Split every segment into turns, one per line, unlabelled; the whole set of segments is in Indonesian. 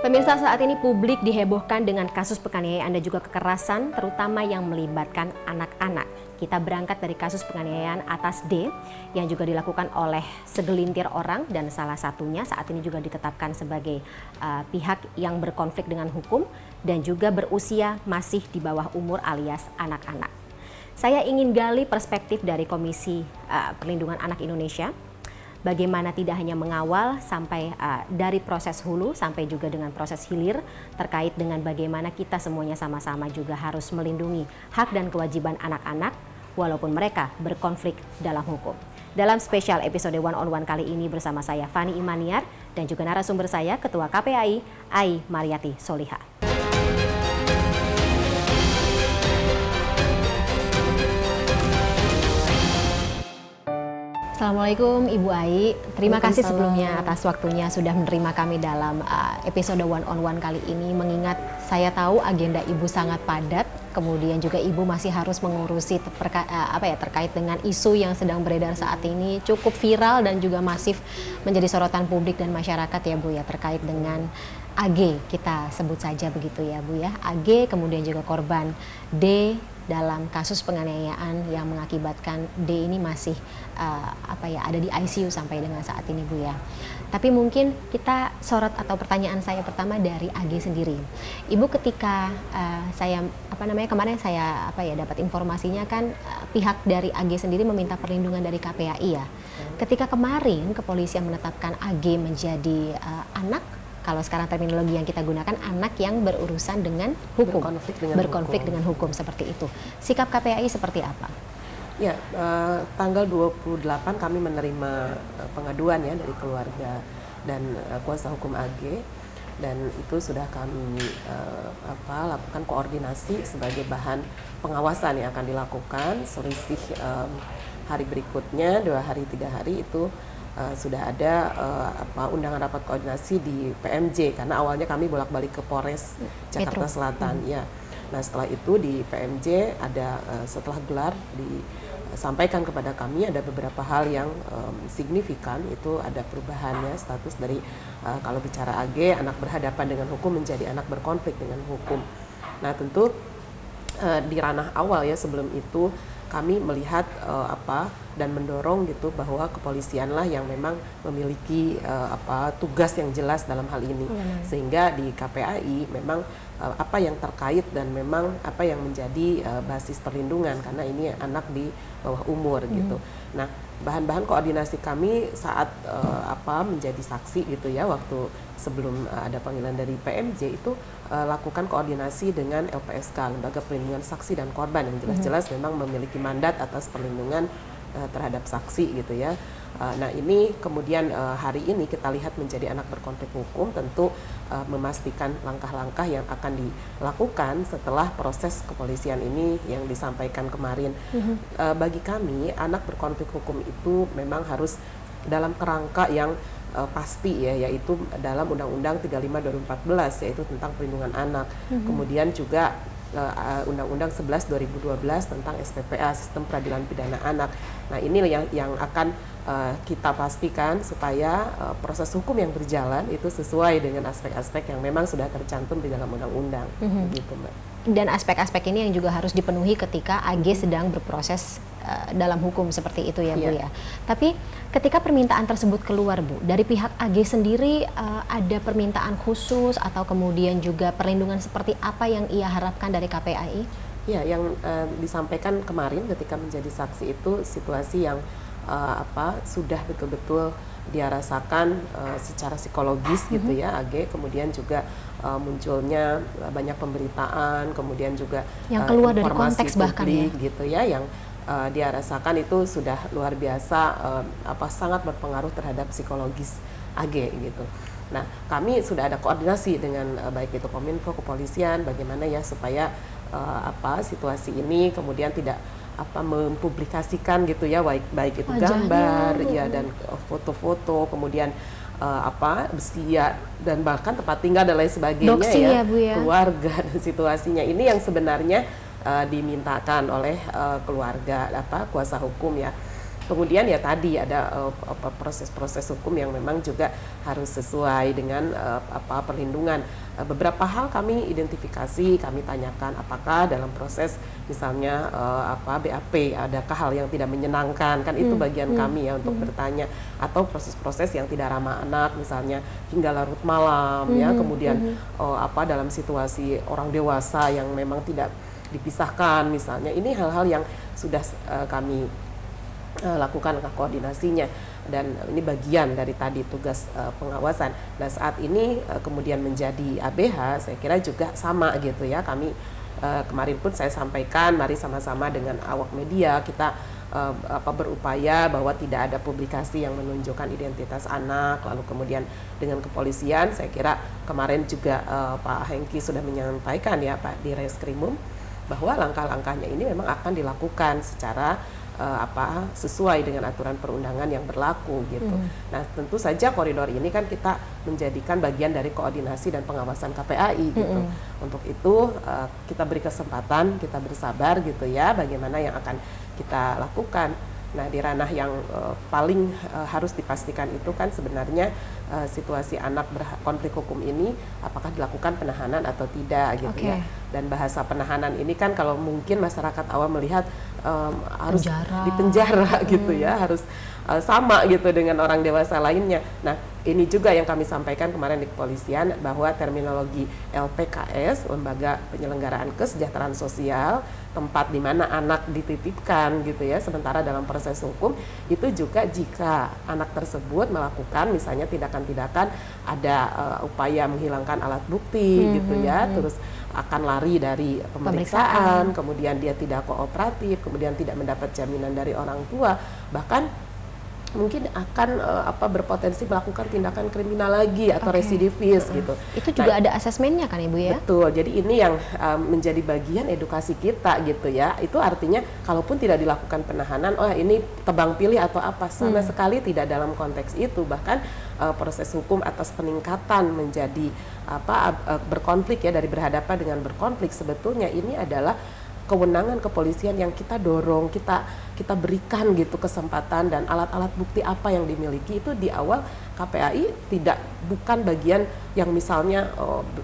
Pemirsa, saat ini publik dihebohkan dengan kasus penganiayaan dan juga kekerasan, terutama yang melibatkan anak-anak. Kita berangkat dari kasus penganiayaan atas D yang juga dilakukan oleh segelintir orang dan salah satunya saat ini juga ditetapkan sebagai pihak yang berkonflik dengan hukum dan juga berusia masih di bawah umur alias anak-anak. Saya ingin gali perspektif dari Komisi Perlindungan Anak Indonesia. Bagaimana tidak hanya mengawal sampai dari proses hulu sampai juga dengan proses hilir terkait dengan bagaimana kita semuanya sama-sama juga harus melindungi hak dan kewajiban anak-anak walaupun mereka berkonflik dalam hukum. Dalam spesial episode One on One kali ini bersama saya Fani Imaniar dan juga narasumber saya Ketua KPAI Ai Mariati Soliha. Assalamualaikum Ibu Ai, terima kasih sebelumnya atas waktunya sudah menerima kami dalam episode One on One kali ini. Mengingat saya tahu agenda Ibu sangat padat, kemudian juga Ibu masih harus mengurusi terkait dengan isu yang sedang beredar saat ini cukup viral dan juga masif menjadi sorotan publik dan masyarakat ya Bu ya, terkait dengan AG, kita sebut saja begitu ya Bu ya, AG kemudian juga korban D dalam kasus penganiayaan yang mengakibatkan D ini masih ada di ICU sampai dengan saat ini Bu ya. Tapi mungkin kita sorot atau pertanyaan saya pertama dari AG sendiri. Ibu ketika kemarin saya dapat informasinya kan pihak dari AG sendiri meminta perlindungan dari KPAI ya. Ketika kemarin kepolisian menetapkan AG menjadi anak, kalau sekarang terminologi yang kita gunakan, anak yang berurusan dengan hukum, berkonflik dengan hukum seperti itu. Sikap KPAI seperti apa?
Ya, tanggal 28 kami menerima pengaduan ya dari keluarga dan kuasa hukum AG, dan itu sudah kami lakukan koordinasi sebagai bahan pengawasan yang akan dilakukan. Selisih hari berikutnya 2 hari 3 hari itu sudah ada undangan rapat koordinasi di PMJ, karena awalnya kami bolak-balik ke Polres Jakarta Selatan ya. Nah setelah itu di PMJ ada setelah gelar disampaikan kepada kami ada beberapa hal yang signifikan, itu ada perubahannya status dari kalau bicara AG anak berhadapan dengan hukum menjadi anak berkonflik dengan hukum. Nah tentu di ranah awal ya sebelum itu kami melihat dan mendorong gitu bahwa kepolisianlah yang memang memiliki tugas yang jelas dalam hal ini, sehingga di KPAI memang apa yang terkait dan memang apa yang menjadi basis perlindungan karena ini anak di bawah umur gitu. Nah bahan-bahan koordinasi kami saat menjadi saksi gitu ya, waktu sebelum ada panggilan dari PMJ itu lakukan koordinasi dengan LPSK, Lembaga Perlindungan Saksi dan Korban, yang jelas-jelas memang memiliki mandat atas perlindungan terhadap saksi gitu ya. Nah ini kemudian hari ini kita lihat menjadi anak berkonflik hukum, tentu memastikan langkah-langkah yang akan dilakukan setelah proses kepolisian ini yang disampaikan kemarin. Bagi kami anak berkonflik hukum itu memang harus dalam kerangka yang pasti ya, yaitu dalam Undang-Undang 35 2014 yaitu tentang perlindungan anak. Kemudian juga Undang-Undang 11 2012 tentang SPPA, Sistem Peradilan Pidana Anak. Nah ini yang akan kita pastikan supaya proses hukum yang berjalan itu sesuai dengan aspek-aspek yang memang sudah tercantum di dalam undang-undang. Gitu, Mbak.
Dan aspek-aspek ini yang juga harus dipenuhi ketika AG sedang berproses dalam hukum seperti itu ya Bu ya. Tapi ketika permintaan tersebut keluar Bu, dari pihak AG sendiri ada permintaan khusus atau kemudian juga perlindungan seperti apa yang ia harapkan dari KPAI?
Ya, yang disampaikan kemarin ketika menjadi saksi itu situasi yang sudah betul-betul dia rasakan secara psikologis gitu ya AG, kemudian juga munculnya banyak pemberitaan, kemudian juga
yang keluar dari konteks
publik,
bahkan ya
gitu ya, yang dia rasakan itu sudah luar biasa sangat berpengaruh terhadap psikologis AG gitu. Nah kami sudah ada koordinasi dengan baik itu Kominfo, kepolisian, bagaimana ya supaya situasi ini kemudian tidak mempublikasikan gitu ya, baik itu gambar ya dan foto-foto, kemudian usia dan bahkan tempat tinggal dan lain sebagainya. Doksi ya, Bu, ya, keluarga dan situasinya ini yang sebenarnya dimintakan oleh keluarga kuasa hukum ya. Kemudian ya tadi ada proses-proses hukum yang memang juga harus sesuai dengan perlindungan. Beberapa hal kami identifikasi, kami tanyakan apakah dalam proses misalnya BAP adakah hal yang tidak menyenangkan, kan itu bagian kami ya untuk bertanya, atau proses-proses yang tidak ramah anak misalnya hingga larut malam ya, kemudian dalam situasi orang dewasa yang memang tidak dipisahkan misalnya, ini hal-hal yang sudah kami lakukan koordinasinya, dan ini bagian dari tadi tugas pengawasan. Nah saat ini kemudian menjadi ABH, saya kira juga sama gitu ya, kami kemarin pun saya sampaikan mari sama-sama dengan awak media kita berupaya bahwa tidak ada publikasi yang menunjukkan identitas anak. Lalu kemudian dengan kepolisian, saya kira kemarin juga Pak Hengki sudah menyampaikan ya Pak di Reskrimum bahwa langkah-langkahnya ini memang akan dilakukan secara sesuai dengan aturan perundangan yang berlaku gitu. Nah tentu saja koridor ini kan kita menjadikan bagian dari koordinasi dan pengawasan KPAI gitu. Untuk itu kita beri kesempatan, kita bersabar gitu ya, bagaimana yang akan kita lakukan. Nah di ranah yang paling harus dipastikan itu kan sebenarnya situasi anak berkonflik hukum ini apakah dilakukan penahanan atau tidak gitu ya. Dan bahasa penahanan ini kan kalau mungkin masyarakat awam melihat harus dipenjara gitu ya, harus sama gitu dengan orang dewasa lainnya. Nah ini juga yang kami sampaikan kemarin di kepolisian bahwa terminologi LPKS, Lembaga Penyelenggaraan Kesejahteraan Sosial, tempat di mana anak dititipkan gitu ya, sementara dalam proses hukum itu juga jika anak tersebut melakukan misalnya tindakan-tindakan ada upaya menghilangkan alat bukti gitu ya, terus akan lari dari pemeriksaan, kemudian dia tidak kooperatif, kemudian tidak mendapat jaminan dari orang tua, bahkan mungkin akan berpotensi melakukan tindakan kriminal lagi atau residivis gitu.
Itu juga ada asesmennya kan Ibu ya?
Betul, jadi ini yang menjadi bagian edukasi kita gitu ya. Itu artinya kalaupun tidak dilakukan penahanan, ini tebang pilih atau apa, sama sekali tidak dalam konteks itu. Bahkan proses hukum atas peningkatan menjadi berkonflik ya, dari berhadapan dengan berkonflik, sebetulnya ini adalah kewenangan kepolisian yang kita dorong, kita berikan gitu kesempatan, dan alat-alat bukti apa yang dimiliki itu di awal KPAI bukan bagian yang misalnya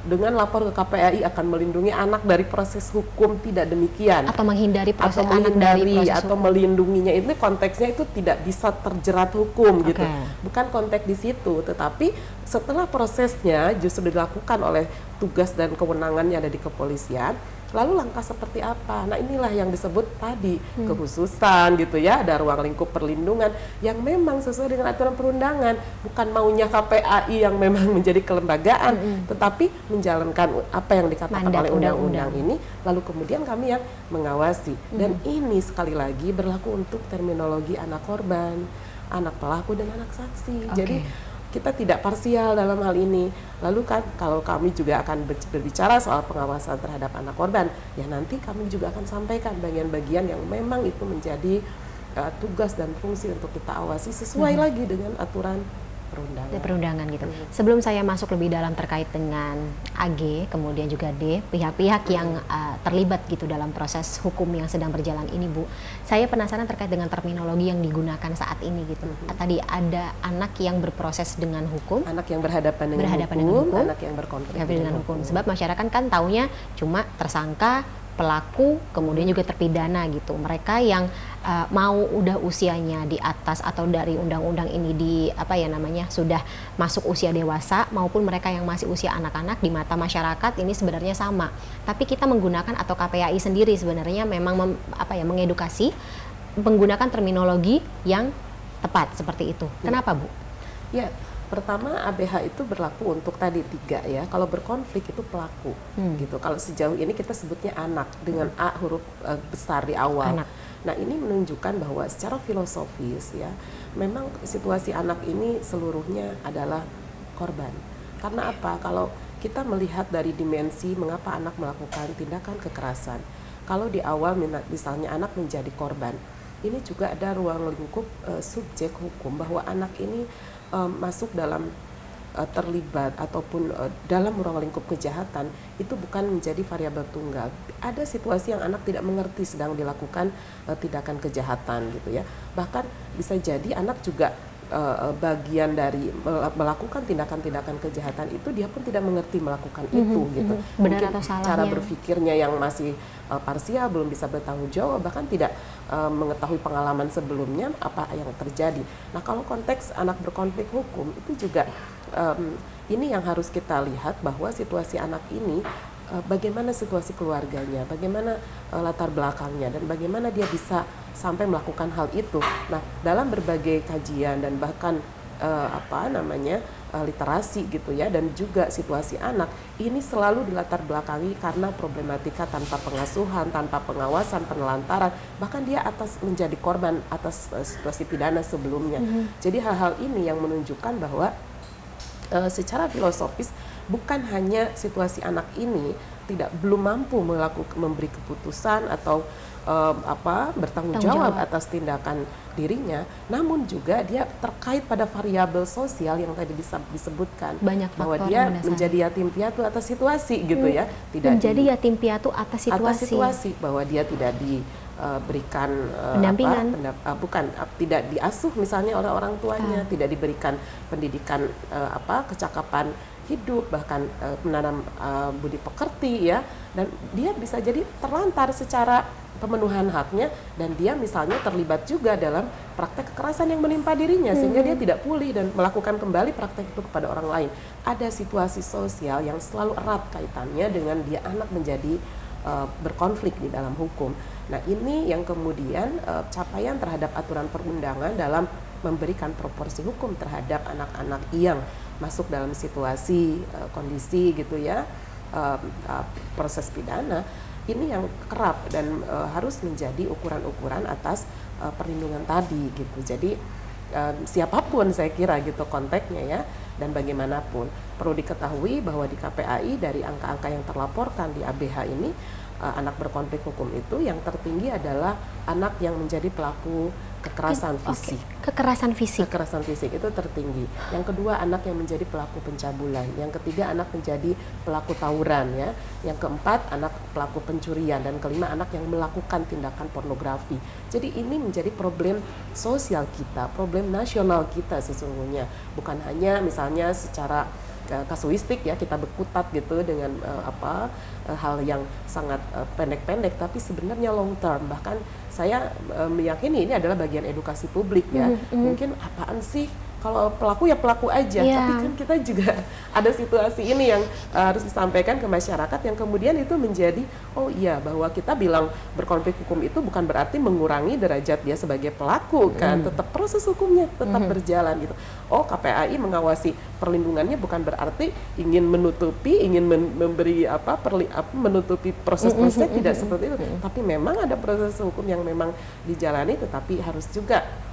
dengan lapor ke KPAI akan melindungi anak dari proses hukum, tidak demikian.
Atau menghindari proses anak dari proses
atau
hukum.
Melindunginya itu konteksnya itu tidak bisa terjerat hukum gitu. Bukan konteks di situ, tetapi setelah prosesnya justru dilakukan oleh tugas dan kewenangannya ada di kepolisian. Lalu langkah seperti apa? Nah inilah yang disebut tadi kekhususan gitu ya, ada ruang lingkup perlindungan yang memang sesuai dengan aturan perundangan, bukan maunya KPAI yang memang menjadi kelembagaan, tetapi menjalankan apa yang dikatakan oleh undang-undang ini, lalu kemudian kami yang mengawasi. Dan ini sekali lagi berlaku untuk terminologi anak korban, anak pelaku, dan anak saksi. Jadi kita tidak parsial dalam hal ini. Lalu kan kalau kami juga akan berbicara soal pengawasan terhadap anak korban, ya nanti kami juga akan sampaikan bagian-bagian yang memang itu menjadi tugas dan fungsi untuk kita awasi sesuai lagi dengan aturan perundangan gitu.
Sebelum saya masuk lebih dalam terkait dengan AG, kemudian juga D, pihak-pihak yang terlibat gitu dalam proses hukum yang sedang berjalan ini, Bu, saya penasaran terkait dengan terminologi yang digunakan saat ini gitu. Tadi ada anak yang berproses dengan hukum,
anak yang berhadapan dengan hukum, anak yang berkonflik dengan hukum.
Sebab masyarakat kan taunya cuma tersangka, pelaku, kemudian juga terpidana gitu. Mereka yang mau udah usianya di atas atau dari undang-undang ini sudah masuk usia dewasa, maupun mereka yang masih usia anak-anak, di mata masyarakat ini sebenarnya sama. Tapi kita menggunakan atau KPAI sendiri sebenarnya memang mengedukasi menggunakan terminologi yang tepat seperti itu. Kenapa, Bu?
Ya, pertama ABH itu berlaku untuk tadi 3 ya. Kalau berkonflik itu pelaku gitu. Kalau sejauh ini kita sebutnya anak dengan A huruf besar di awal.
Anak.
Nah ini menunjukkan bahwa secara filosofis ya, memang situasi anak ini seluruhnya adalah korban. Karena apa? Kalau kita melihat dari dimensi mengapa anak melakukan tindakan kekerasan, kalau di awal misalnya anak menjadi korban, ini juga ada ruang lingkup subjek hukum bahwa anak ini masuk dalam terlibat ataupun dalam ruang lingkup kejahatan itu bukan menjadi variabel tunggal. Ada situasi yang anak tidak mengerti sedang dilakukan tindakan kejahatan gitu ya. Bahkan bisa jadi anak juga bagian dari melakukan tindakan-tindakan kejahatan itu dia pun tidak mengerti melakukan itu gitu.
Benar
Mungkin
atau salahnya.
cara berpikirnya yang masih parsial, belum bisa bertanggung jawab, bahkan tidak mengetahui pengalaman sebelumnya apa yang terjadi. Nah, kalau konteks anak berkonflik hukum itu juga ini yang harus kita lihat bahwa situasi anak ini bagaimana situasi keluarganya, bagaimana latar belakangnya, dan bagaimana dia bisa sampai melakukan hal itu. Nah, dalam berbagai kajian dan bahkan literasi gitu ya, dan juga situasi anak ini selalu dilatar belakangi karena problematika tanpa pengasuhan, tanpa pengawasan, penelantaran, bahkan dia menjadi korban atas situasi pidana sebelumnya. Jadi hal-hal ini yang menunjukkan bahwa secara filosofis bukan hanya situasi anak ini belum mampu memberi keputusan atau bertanggung jawab atas tindakan dirinya, namun juga dia terkait pada variabel sosial yang tadi disebutkan,
banyak
bahwa dia menjadi yatim piatu atas situasi gitu ya,
yatim piatu atas situasi,
bahwa dia tidak diberikan
pendampingan,
tidak diasuh misalnya oleh orang tuanya, tidak diberikan pendidikan kecakapan hidup, bahkan menanam budi pekerti ya, dan dia bisa jadi terlantar secara pemenuhan haknya, dan dia misalnya terlibat juga dalam praktek kekerasan yang menimpa dirinya sehingga dia tidak pulih dan melakukan kembali praktek itu kepada orang lain. Ada situasi sosial yang selalu erat kaitannya dengan dia anak menjadi berkonflik di dalam hukum. Nah, ini yang kemudian capaian terhadap aturan perundangan dalam memberikan proporsi hukum terhadap anak-anak yang masuk dalam situasi kondisi gitu ya, proses pidana ini yang kerap dan harus menjadi ukuran-ukuran atas perlindungan tadi gitu. Jadi siapapun saya kira gitu konteksnya ya, dan bagaimanapun perlu diketahui bahwa di KPAI dari angka-angka yang terlaporkan di ABH ini, anak berkonflik hukum itu yang tertinggi adalah anak yang menjadi pelaku kekerasan fisik.
Kekerasan fisik.
Kekerasan fisik itu tertinggi. Yang kedua anak yang menjadi pelaku pencabulan. Yang ketiga anak menjadi pelaku tawuran ya. Yang keempat anak pelaku pencurian, dan kelima anak yang melakukan tindakan pornografi. Jadi ini menjadi problem sosial kita, problem nasional kita sesungguhnya. Bukan hanya misalnya secara kasuistik ya, kita berkutat gitu dengan hal yang sangat pendek-pendek, tapi sebenarnya long term. Bahkan saya meyakini ini adalah bagian edukasi publik ya. Mungkin apaan sih kalau pelaku ya pelaku aja, tapi kan kita juga ada situasi ini yang harus disampaikan ke masyarakat, yang kemudian itu menjadi oh iya, bahwa kita bilang berkonflik hukum itu bukan berarti mengurangi derajat dia sebagai pelaku kan, tetap proses hukumnya tetap berjalan gitu. Oh, KPAI mengawasi perlindungannya bukan berarti ingin menutupi, ingin memberi menutupi proses-prosesnya, tidak seperti itu. Tapi memang ada proses hukum yang memang dijalani, tetapi harus juga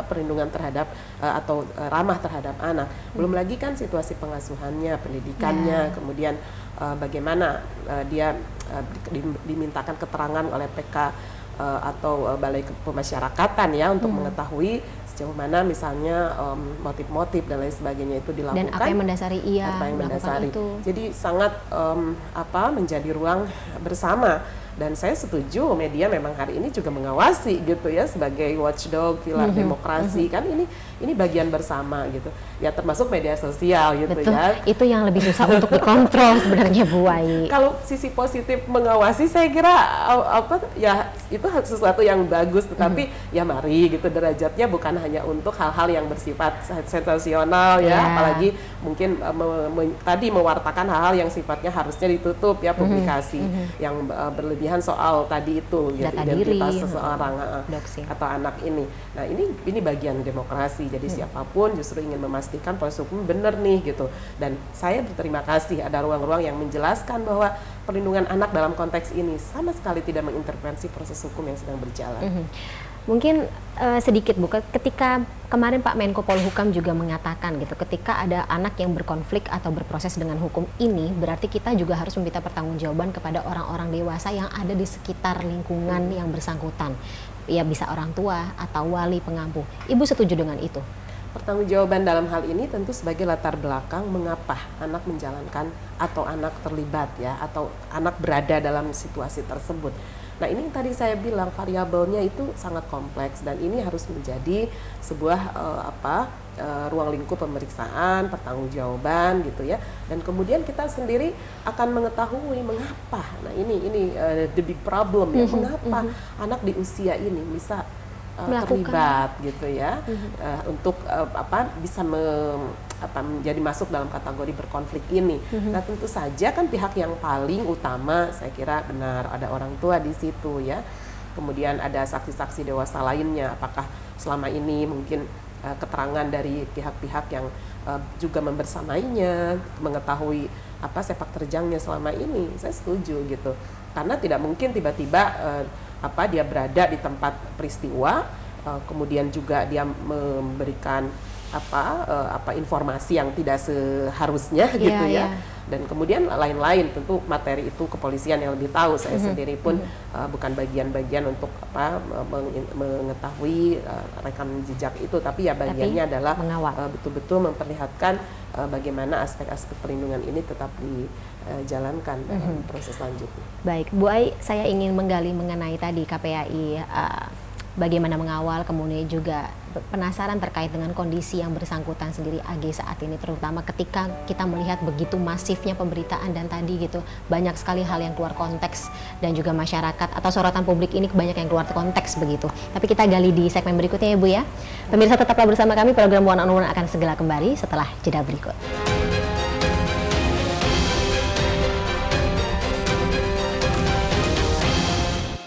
perlindungan terhadap atau ramah terhadap anak. Belum lagi kan situasi pengasuhannya, pendidikannya, kemudian bagaimana dia dimintakan keterangan oleh PK atau Balai Pemasyarakatan ya untuk mengetahui sejauh mana misalnya motif-motif dan lain sebagainya itu dilakukan.
Dan apa yang mendasari
itu. Jadi sangat menjadi ruang bersama. Dan saya setuju media memang hari ini juga mengawasi gitu ya, sebagai watchdog pilar demokrasi kan, ini bagian bersama gitu ya, termasuk media sosial gitu. Betul. Ya.
Itu yang lebih susah untuk dikontrol sebenarnya Bu Ai.
Kalau sisi positif mengawasi saya kira ya itu sesuatu yang bagus, tetapi ya mari gitu, derajatnya bukan hanya untuk hal-hal yang bersifat sensasional ya, apalagi mungkin tadi mewartakan hal-hal yang sifatnya harusnya ditutup ya, publikasi yang berlebihan soal tadi itu
data
identitas
diri,
seseorang atau anak ini. Nah, ini bagian demokrasi. Jadi siapapun justru ingin memastikan proses hukum benar nih gitu. Dan saya berterima kasih ada ruang-ruang yang menjelaskan bahwa perlindungan anak dalam konteks ini sama sekali tidak mengintervensi proses hukum yang sedang berjalan.
Mungkin sedikit Bu, ketika kemarin Pak Menko Polhukam juga mengatakan gitu, ketika ada anak yang berkonflik atau berproses dengan hukum ini, berarti kita juga harus meminta pertanggungjawaban kepada orang-orang dewasa yang ada di sekitar lingkungan yang bersangkutan. Ya bisa orang tua atau wali pengampu. Ibu setuju dengan itu?
Pertanggungjawaban dalam hal ini tentu sebagai latar belakang mengapa anak menjalankan atau anak terlibat ya, atau anak berada dalam situasi tersebut. Nah, ini yang tadi saya bilang variabelnya itu sangat kompleks dan ini harus menjadi sebuah ruang lingkup pemeriksaan, pertanggungjawaban gitu ya. Dan kemudian kita sendiri akan mengetahui mengapa. Nah, ini the big problem ya, mengapa anak di usia ini bisa terlibat gitu ya, untuk bisa menjadi masuk dalam kategori berkonflik ini. Nah, tentu saja kan pihak yang paling utama saya kira benar ada orang tua di situ ya. Kemudian ada saksi-saksi dewasa lainnya, apakah selama ini mungkin keterangan dari pihak-pihak yang juga membersamainya, mengetahui apa sepak terjangnya selama ini. Saya setuju gitu, karena tidak mungkin tiba-tiba dia berada di tempat peristiwa, kemudian juga dia memberikan informasi yang tidak seharusnya gitu ya. Dan kemudian lain-lain, tentu materi itu kepolisian yang lebih tahu. Saya sendiri pun bukan bagian-bagian untuk mengetahui rekam jejak itu, tapi ya bagiannya adalah betul-betul memperlihatkan bagaimana aspek-aspek perlindungan ini tetap dijalankan dalam proses selanjutnya.
Baik, Bu Ai, saya ingin menggali mengenai tadi KPAI, bagaimana mengawal, kemudian juga penasaran terkait dengan kondisi yang bersangkutan sendiri AG saat ini, terutama ketika kita melihat begitu masifnya pemberitaan dan tadi gitu banyak sekali hal yang keluar konteks dan juga masyarakat atau sorotan publik ini banyak yang keluar konteks begitu. Tapi kita gali di segmen berikutnya ya Bu ya. Pemirsa, tetaplah bersama kami, program One on One akan segera kembali setelah jeda berikut.